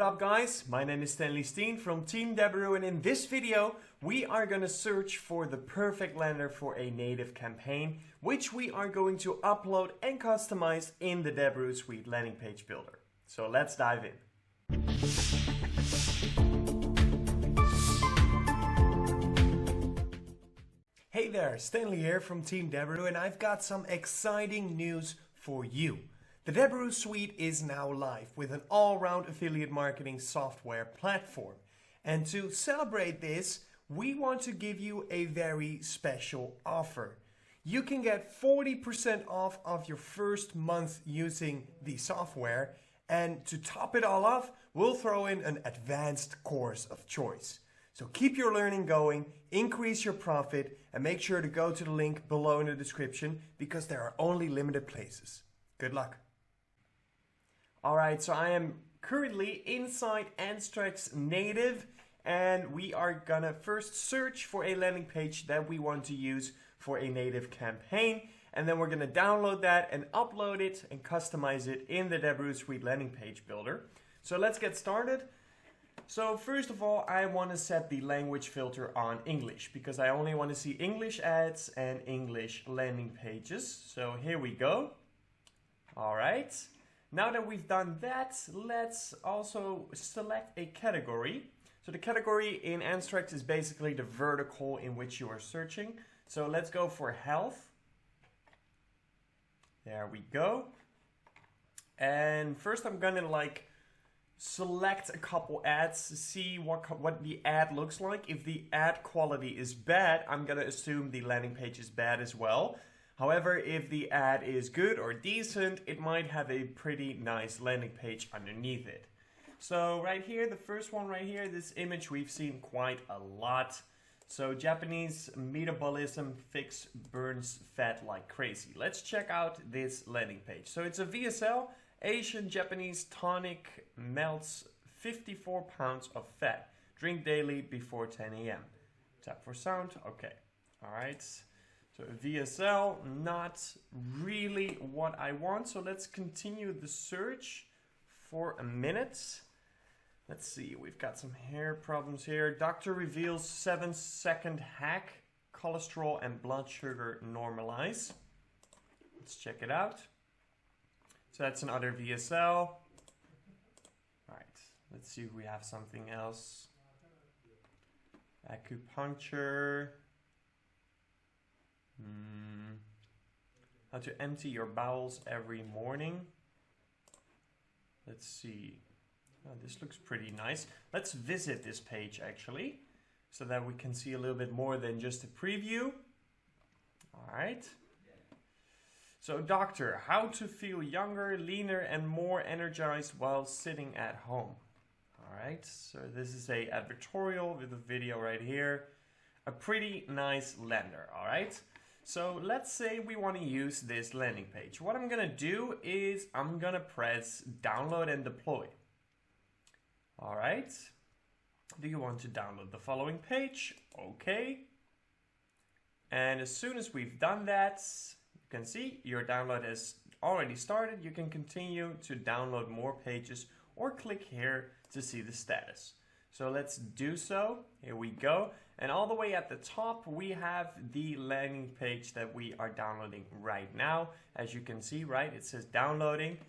What up guys, my name is Stanley Steen from Team Deberoo, and in this video we are going to search for the perfect lander for a native campaign, which we are going to upload and customize in the Deberoo Suite landing page builder. So let's dive in. Hey there, Stanley here from Team Deberoo, and I've got some exciting news for you. The Deberoo Suite is now live with an all-round affiliate marketing software platform. And to celebrate this, we want to give you a very special offer. You can get 40% off of your first month using the software, and to top it all off, we'll throw in an advanced course of choice. So keep your learning going, increase your profit, and make sure to go to the link below in the description because there are only limited places. Good luck. Alright, so I am currently inside Anstrex native, and we are gonna first search for a landing page that we want to use for a native campaign, and then we're gonna download that and upload it and customize it in the Deberoo Suite landing page builder. So let's get started. So first of all, I want to set the language filter on English because I only want to see English ads and English landing pages. So here we go. Alright. Now that we've done that, let's also select a category. So the category in Anstrex is basically the vertical in which you are searching. So let's go for health. There we go. And first I'm gonna select a couple ads to see what the ad looks like. If the ad quality is bad, I'm gonna assume the landing page is bad as well. However, if the ad is good or decent, it might have a pretty nice landing page underneath it. So right here, the first one right here, this image we've seen quite a lot. So Japanese metabolism fix burns fat like crazy. Let's check out this landing page. So it's a VSL, Asian Japanese tonic, melts 54 pounds of fat. Drink daily before 10 a.m. Tap for sound, okay. All right. So VSL, not really what I want. So let's continue the search for a minute. Let's see, we've got some hair problems here. Doctor reveals 7-second hack, cholesterol and blood sugar normalize. Let's check it out. So that's another VSL. All right, let's see if we have something else. Acupuncture. How to empty your bowels every morning. Let's see. Oh, this looks pretty nice. Let's visit this page actually, so that we can see a little bit more than just a preview. All right. So doctor, how to feel younger, leaner, and more energized while sitting at home. All right. So this is a advertorial with a video right here. A pretty nice lander. All right. So let's say we want to use this landing page. What I'm going to do is I'm going to press download and deploy. All right. Do you want to download the following page? Okay. And as soon as we've done that, you can see your download has already started. You can continue to download more pages or click here to see the status. So let's do so. Here we go. And all the way at the top, we have the landing page that we are downloading right now. As you can see, right, it says downloading.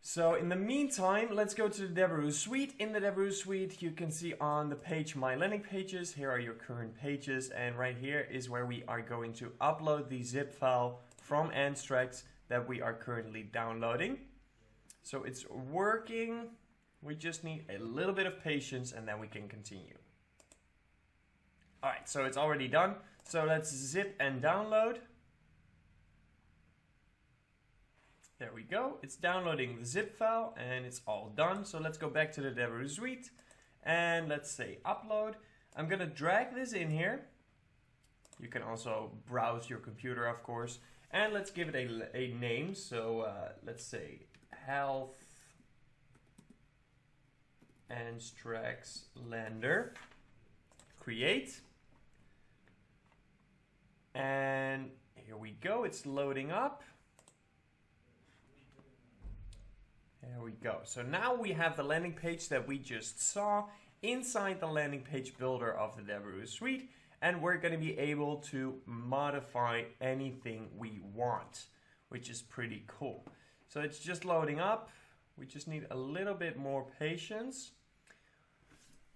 So in the meantime, let's go to the Deberoo Suite. In the Deberoo Suite, you can see on the page, My Landing Pages. Here are your current pages. And right here is where we are going to upload the zip file from Anstrex that we are currently downloading. So it's working. We just need a little bit of patience and then we can continue. All right, so it's already done. So let's zip and download. There we go. It's downloading the zip file and it's all done. So let's go back to the Deberoo Suite and let's say upload. I'm gonna drag this in here. You can also browse your computer, of course. And let's give it a name. So let's say health Anstrex lander. Create. And here we go, it's loading up. There There we go. So now we have the landing page that we just saw inside the landing page builder of the Deberoo suite, and we're going to be able to modify anything we want, which is pretty cool. So it's just loading up. We just need a little bit more patience.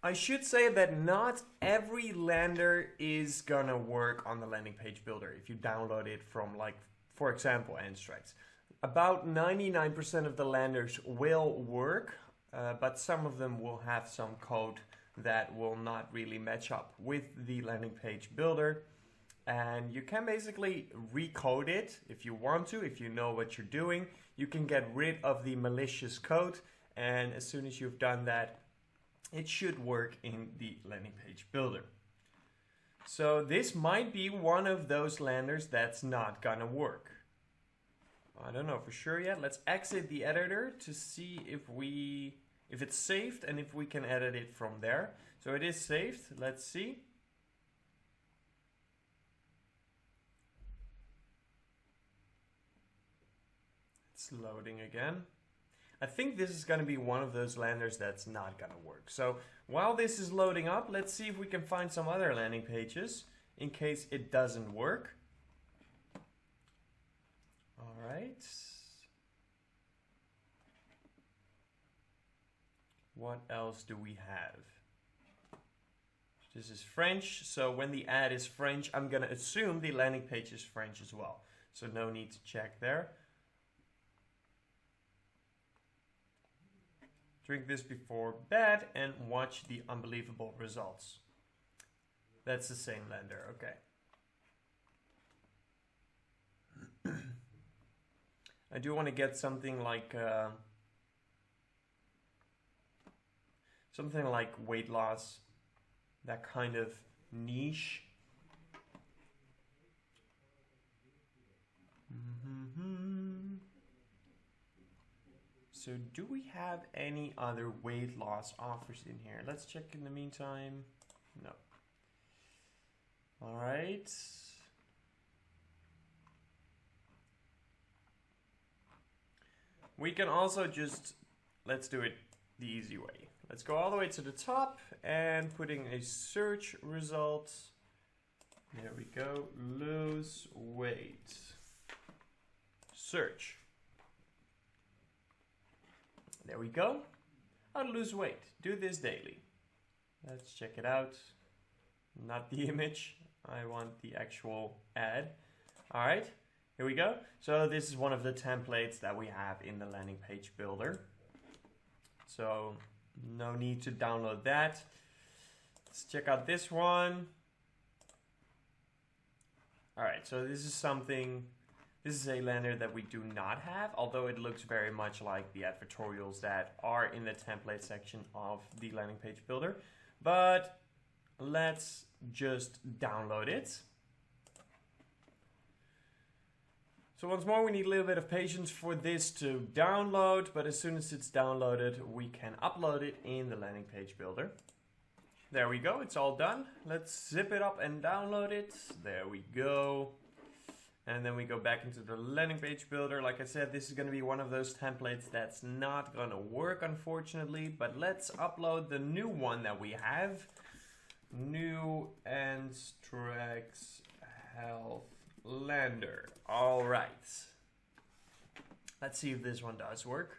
I should say that not every lander is gonna work on the landing page builder if you download it from, like, for example, Anstrex. About 99% of the landers will work, but some of them will have some code that will not really match up with the landing page builder. And you can basically recode it if you want to, if you know what you're doing. You can get rid of the malicious code, and as soon as you've done that, it should work in the landing page builder. So this might be one of those landers that's not gonna work. I don't know for sure yet. Let's exit the editor to see if it's saved and if we can edit it from there. So it is saved. Let's see. It's loading again. I think this is going to be one of those landers that's not going to work. So while this is loading up, let's see if we can find some other landing pages in case it doesn't work. All right. What else do we have? This is French, so when the ad is French, I'm going to assume the landing page is French as well. So no need to check there. Drink this before bed and watch the unbelievable results. That's the same lender, okay. I do want to get something like weight loss, that kind of niche. So do we have any other weight loss offers in here? Let's check in the meantime. No. All right. We can also just, let's do it the easy way. Let's go all the way to the top and putting a search result. There we go. Lose weight. Search. There we go. How to lose weight. Do this daily. Let's check it out. Not the image. I want the actual ad. All right. Here we go. So this is one of the templates that we have in the landing page builder. So no need to download that. Let's check out this one. All right. So this is something. This is a lander that we do not have, although it looks very much like the advertorials that are in the template section of the landing page builder. But let's just download it. So once more, we need a little bit of patience for this to download, but as soon as it's downloaded, we can upload it in the landing page builder. There we go, it's all done. Let's zip it up and download it. There we go. And then we go back into the landing page builder. Like I said, this is going to be one of those templates that's not going to work, unfortunately. But let's upload the new one that we have. New Anstrex Health Lander. All right. Let's see if this one does work.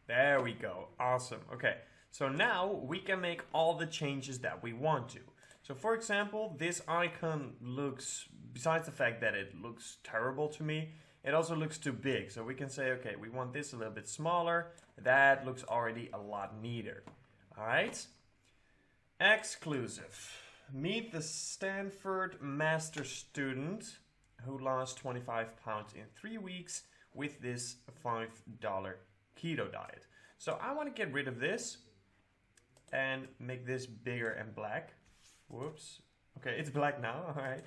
There we go. Awesome. Okay. So now we can make all the changes that we want to. So for example, this icon looks, besides the fact that it looks terrible to me, it also looks too big. So we can say, okay, we want this a little bit smaller. That looks already a lot neater. All right. Exclusive. Meet the Stanford master student who lost 25 pounds in 3 weeks with this $5 keto diet. So I want to get rid of this and make this bigger and black. Whoops. Okay, it's black now. All right.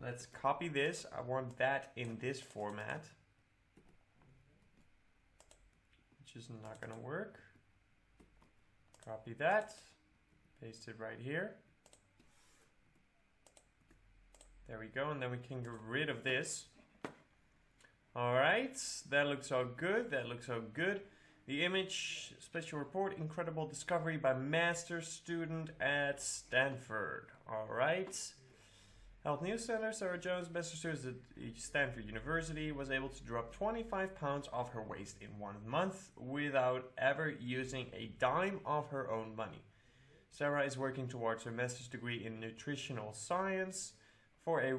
Let's copy this. I want that in this format, which is not going to work. Copy that. Paste it right here. There we go. And then we can get rid of this. All right, that looks all good. That looks all good. The image, special report, incredible discovery by master student at Stanford. All right. Health News Center, Sarah Jones, master student at Stanford University, was able to drop 25 pounds off her waist in 1 month without ever using a dime of her own money. Sarah is working towards her master's degree in nutritional science. For a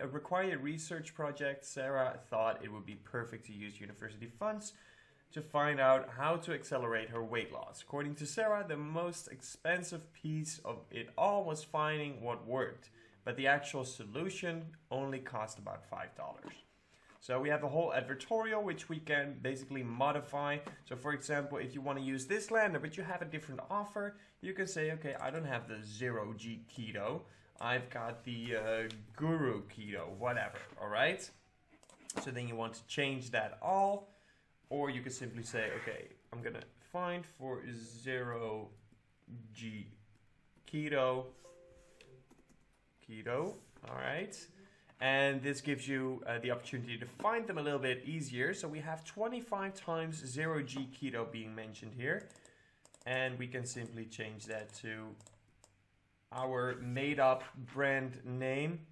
required research project, Sarah thought it would be perfect to use university funds to find out how to accelerate her weight loss. According to Sarah, the most expensive piece of it all was finding what worked, but the actual solution only cost about $5. So we have a whole advertorial which we can basically modify. So for example, if you want to use this lander but you have a different offer, you can say, okay, I don't have the 0G keto. I've got the Guru keto, whatever, all right? So then you want to change that all, or you could simply say, okay, I'm gonna find for 0G keto, all right? And this gives you the opportunity to find them a little bit easier. So we have 25 times 0G keto being mentioned here. And we can simply change that to our made up brand name,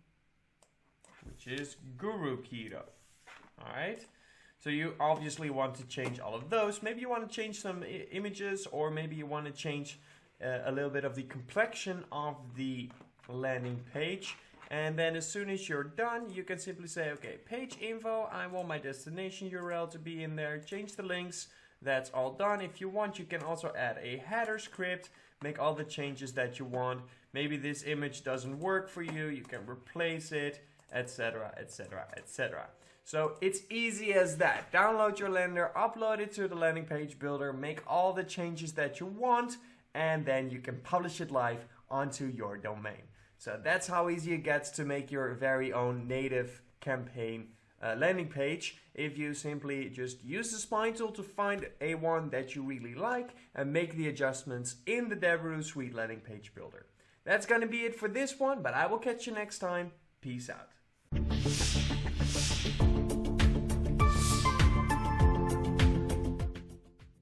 which is Guru Keto. All right. So you obviously want to change all of those. Maybe you want to change some images, or maybe you want to change a little bit of the complexion of the landing page. And then as soon as you're done, you can simply say, okay, page info, I want my destination URL to be in there, change the links. That's all done. If you want, you can also add a header script, make all the changes that you want. Maybe this image doesn't work for you, you can replace it, etc., etc., etc. So it's easy as that. Download your Lander, upload it to the landing page builder, make all the changes that you want, and then you can publish it live onto your domain. So that's how easy it gets to make your very own native campaign landing page. If you simply just use the spine tool to find a one that you really like and make the adjustments in the Deberoo Suite landing page builder. That's going to be it for this one, but I will catch you next time. Peace out.